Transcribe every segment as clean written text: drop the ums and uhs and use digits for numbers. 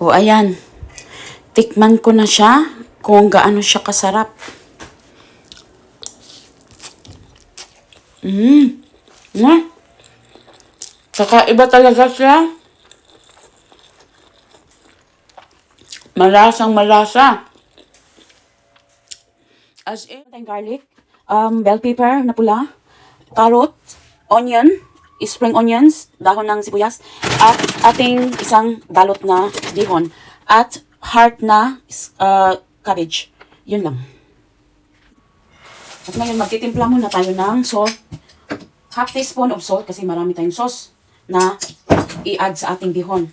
O ayan, tikman ko na siya kung gaano siya kasarap. Nga. Kakaiba talaga siya. Malasang malasa. As in, garlic, bell pepper na pula, carrot, onion, spring onions, dahon ng sibuyas, at ating isang balot na dihon, at heart na cabbage. Yun lang. At ngayon, magtitimpla muna tayo ng salt. Half teaspoon of salt kasi marami tayong sauce na i-add sa ating bihon.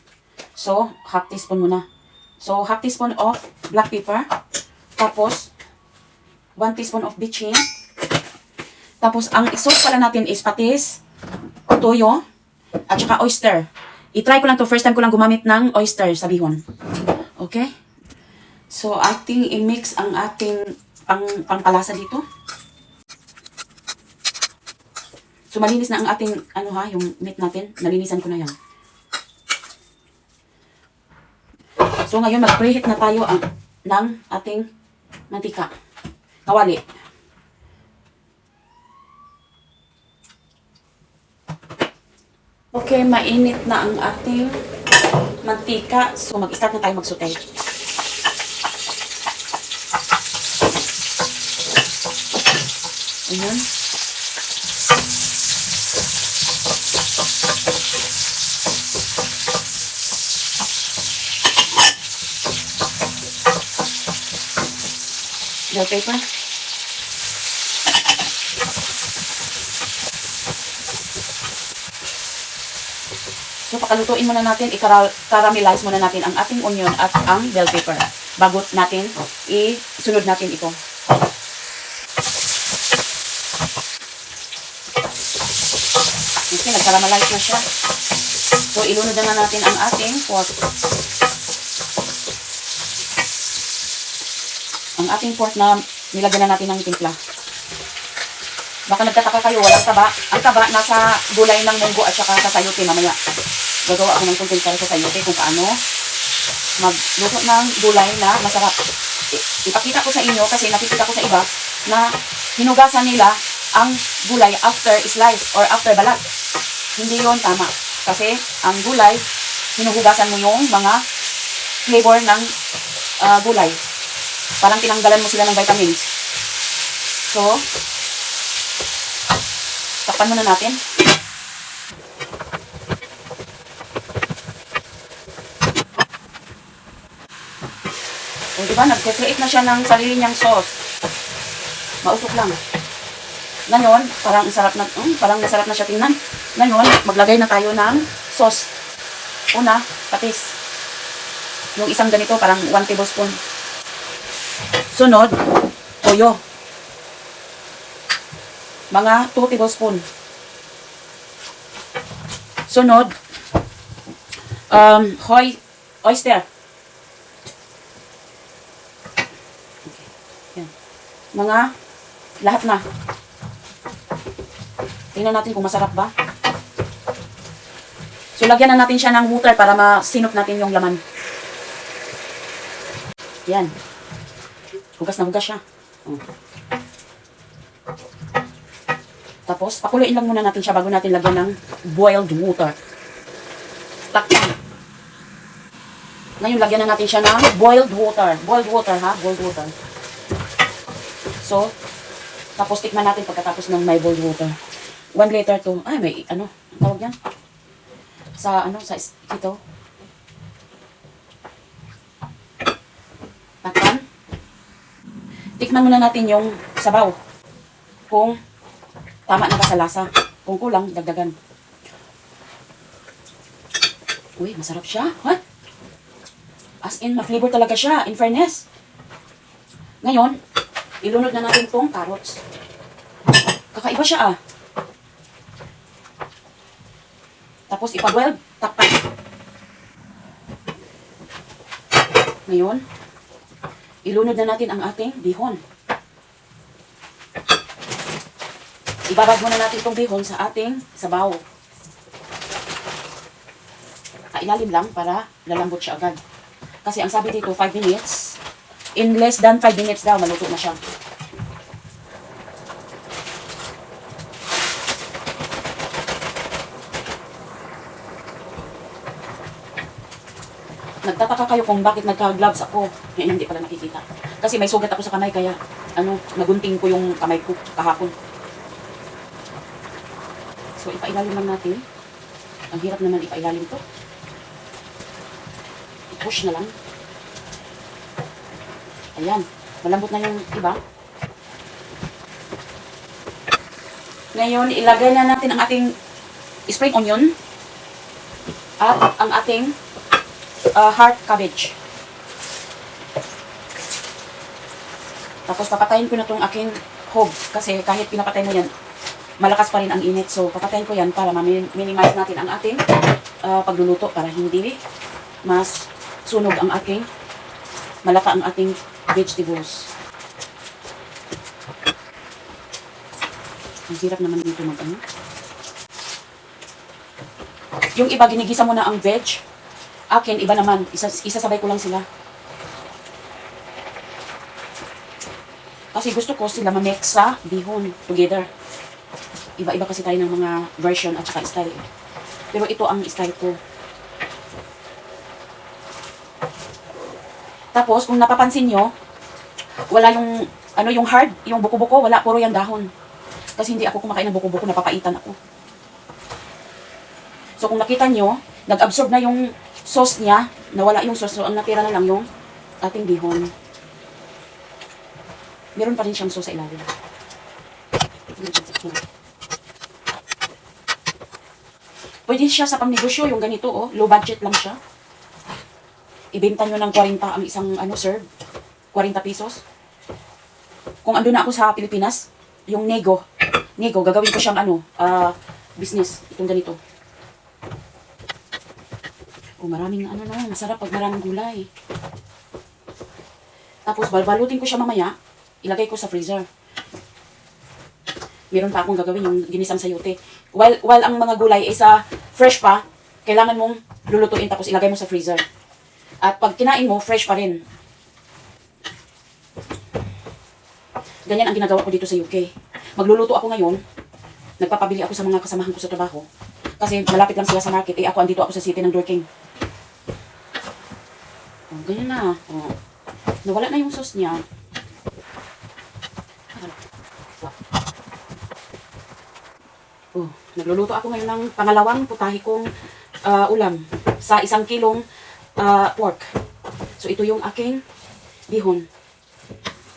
So, half teaspoon muna. So, half teaspoon of black pepper. Tapos, 1 teaspoon of bitchin. Tapos, ang sauce pala natin is patis, toyo, at saka oyster. I-try ko lang to. First time ko lang gumamit ng oyster sa bihon. Okay? So, ating i-mix ang ating pangpalasa dito. So, malinis na ang ating, yung meat natin. Nalinisan ko na yan. So, ngayon, mag-preheat na tayo ng ating mantika. Kawali. Okay, mainit na ang ating mantika. So, mag-start na tayo mag-saute. Ayan. Bell pepper. So, pakalutuin muna natin, i-caramelize muna natin ang ating onion at ang bell pepper bago natin isunod natin ito. Okay, nag-caramelize na siya. So, ilunod na natin ang ating pork. Ang ating pork na nilagyan na natin ng timpla. Baka nagtataka kayo, walang taba. Ang taba nasa gulay ng munggo at saka sa sayote mamaya. Gagawa ako ng content para sa sayote kung paano magluto ng gulay na masarap. Ipakita ko sa inyo kasi nakikita ko sa iba na hinugasan nila ang gulay after slice or after balat. Hindi yon tama. Kasi ang gulay, hinuhugasan mo yung mga flavor ng gulay. Parang tinanggalan mo sila ng vitamins. So, takpan muna natin. O, diba? Nag-create na siya ng sarili niyang sauce. Mausok lang. Ngayon, parang masarap na siya tingnan. Ngayon, maglagay na tayo ng sauce. Una, patis. Yung isang ganito, parang 1 tablespoon. Sunod, toyo. Mga 2 tablespoon. Sunod, oyster. Okay. Yan. Mga lahat na. Tingnan natin kung masarap ba. So, lagyan na natin siya ng water para masinop natin yung laman. Yan. Hugas na hugas siya. Tapos, pakuluin lang muna natin siya bago natin lagyan ng boiled water. Takpan. Ngayon, lagyan na natin siya ng boiled water. Boiled water, ha? Boiled water. So, tapos tikman natin pagkatapos ng may boiled water. 1 liter to, may, ang tawag yan? Sa ito. Takpan. Tikman muna natin yung sabaw. Kung tama na ba sa lasa. Kung kulang, dagdagan. Uy, masarap siya. What? As in, ma-flavor talaga siya. In fairness. Ngayon, ilunod na natin tong carrots. Kakaiba siya Tapos, ipa-boiled. Takpan. Ngayon, ilunod na natin ang ating bihon. Ibabad muna natin itong bihon sa ating sabaw. Ilalim lang para lalambot siya agad. Kasi ang sabi dito, 5 minutes. In less than 5 minutes daw, maluto na siya. Nagtataka kayo kung bakit nagka-gloves ako. Hindi pala nakikita. Kasi may sugat ako sa kamay, kaya nagunting ko yung kamay ko kahapon. So, ipailalim lang natin. Ang hirap naman ipailalim to. I-push na lang. Ayan. Malambot na yung iba. Ngayon, ilagay na natin ang ating spring onion at ang ating heart cabbage. Tapos papatayin ko na itong aking hob kasi kahit pinapatay mo yan, malakas pa rin ang init. So papatayin ko yan para ma-minimize natin ang ating pagluluto para hindi mas sunog ang ating malata ang ating vegetables. Ang hirap naman dito mag-ano. Yung iba ginigisa mo na ang veg. Akin, iba naman. Isasabay ko lang sila. Kasi gusto ko sila ma-mix sa bihon together. Iba-iba kasi tayo ng mga version at saka style. Pero ito ang style ko. Tapos, kung napapansin nyo, wala yung hard, yung buko-buko, wala, puro yan dahon. Kasi hindi ako kumakain ng buko-buko, napapaitan ako. So, kung nakita nyo, nag-absorb na yung sauce niya, nawala yung sauce, so ang natira na lang yung ating bihon. Meron pa rin siyang sauce sa ilalim. Pwede siya sa pangnegosyo, yung ganito, low budget lang siya. Ibenta nyo ng 40 ang isang serve. 40 pesos. Kung ando na ako sa Pilipinas, yung nego, gagawin ko siyang business. Itong ganito. Maraming masarap pag maraming gulay. Tapos balbalutin ko siya mamaya, ilagay ko sa freezer. Meron pa akong gagawin yung ginisang sayote. While ang mga gulay ay fresh pa, kailangan mong lulutuin tapos ilagay mo sa freezer. At pag kinain mo, fresh pa rin. Ganyan ang ginagawa ko dito sa UK. Magluluto ako ngayon, nagpapabili ako sa mga kasamahan ko sa trabaho. Kasi malapit lang sila sa market, ako andito ako sa city ng Dorking. Ganyan na. Nawala na yung sauce niya. Nagluluto ako ngayon ng pangalawang putahe kong ulam sa 1 kilong pork. So, ito yung aking bihon.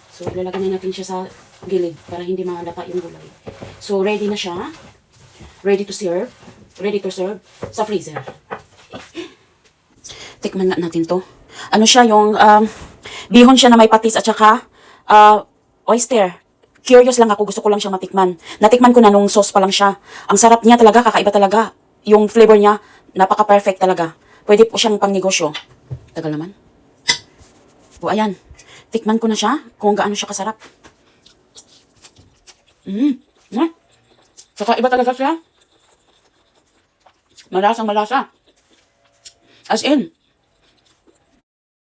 So, ilalagay na natin siya sa gilid para hindi malata yung gulay. So, ready na siya. Ready to serve sa freezer. Tikman na natin to. Ano siya, yung bihon siya na may patis at saka oyster. Curious lang ako, gusto ko lang siyang matikman. Natikman ko na nung sauce pa lang siya. Ang sarap niya talaga, kakaiba talaga. Yung flavor niya, napaka-perfect talaga. Pwede po siyang pang-negosyo. Tagal naman. Ayan. Tikman ko na siya kung gaano siya kasarap. Saka iba talaga siya. Malasang malasa. As in,